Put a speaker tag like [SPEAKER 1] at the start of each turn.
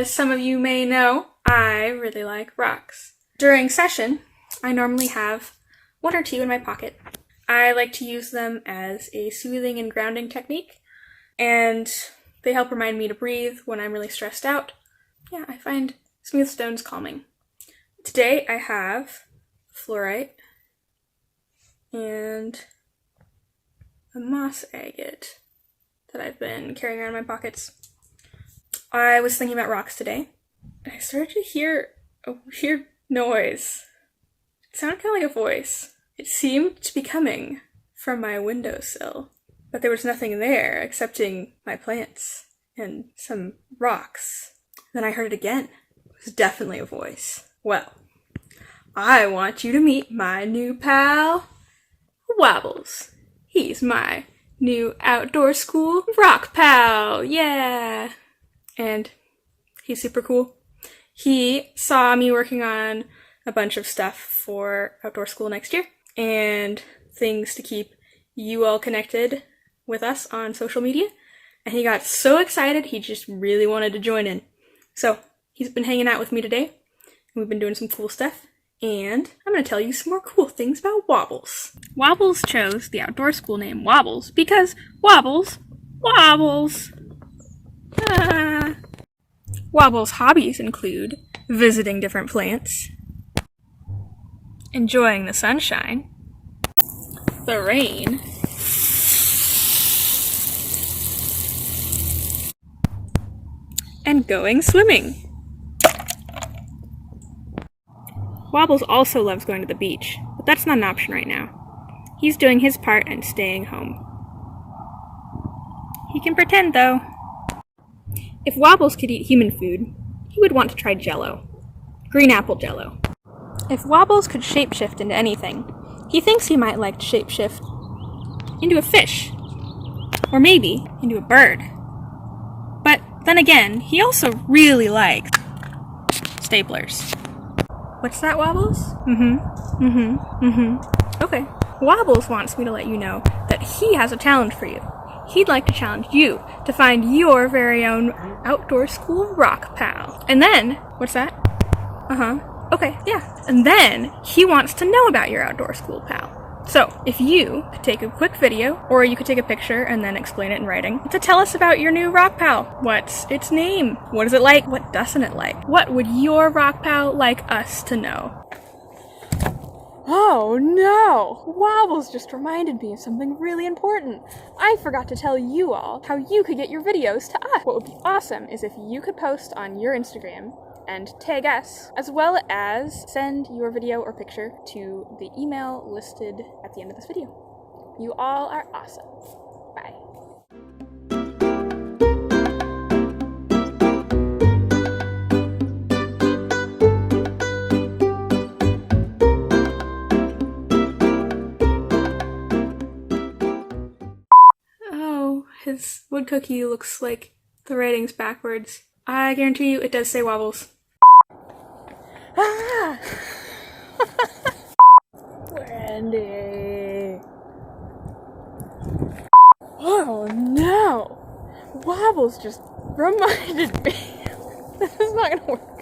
[SPEAKER 1] As some of you may know, I really like rocks. During session, I normally have 1 or 2 in my pocket. I like to use them as a soothing and grounding technique, and they help remind me to breathe when I'm really stressed out. Yeah, I find smooth stones calming. Today I have fluorite and a moss agate that I've been carrying around in my pockets. I was thinking about rocks today, and I started to hear a weird noise. It sounded kind of like a voice. It seemed to be coming from my windowsill, but there was nothing there excepting my plants and some rocks. Then I heard it again. It was definitely a voice. Well, I want you to meet my new pal, Wobbles. He's my new outdoor school rock pal, yeah! And he's super cool. He saw me working on a bunch of stuff for outdoor school next year, and things to keep you all connected with us on social media, and he got so excited he just really wanted to join in. So he's been hanging out with me today, and we've been doing some cool stuff, and I'm going to tell you some more cool things about Wobbles. Wobbles chose the outdoor school name Wobbles because Wobbles wobbles. Wobbles' hobbies include visiting different plants, enjoying the sunshine, the rain, and going swimming. Wobbles also loves going to the beach, but that's not an option right now. He's doing his part and staying home. He can pretend, though. If Wobbles could eat human food, he would want to try Jell-O. Green apple Jell-O. If Wobbles could shapeshift into anything, he thinks he might like to shapeshift into a fish. Or maybe into a bird. But then again, he also really likes staplers. What's that, Wobbles? Okay. Wobbles wants me to let you know that he has a challenge for you. He'd like to challenge you to find your very own outdoor school rock pal. And then, what's that? Okay, yeah. And then he wants to know about your outdoor school pal. So, if you could take a quick video, or you could take a picture and then explain it in writing, to tell us about your new rock pal. What's its name? What is it like? What doesn't it like? What would your rock pal like us to know? Oh no! Wobbles just reminded me of something really important. I forgot to tell you all how you could get your videos to us. What would be awesome is if you could post on your Instagram and tag us, as well as send your video or picture to the email listed at the end of this video. You all are awesome. Bye. Oh, his wood cookie looks like the writing's backwards. I guarantee you it does say Wobbles. Ah! Wendy! Oh no! Wobbles just reminded me. This is not gonna work.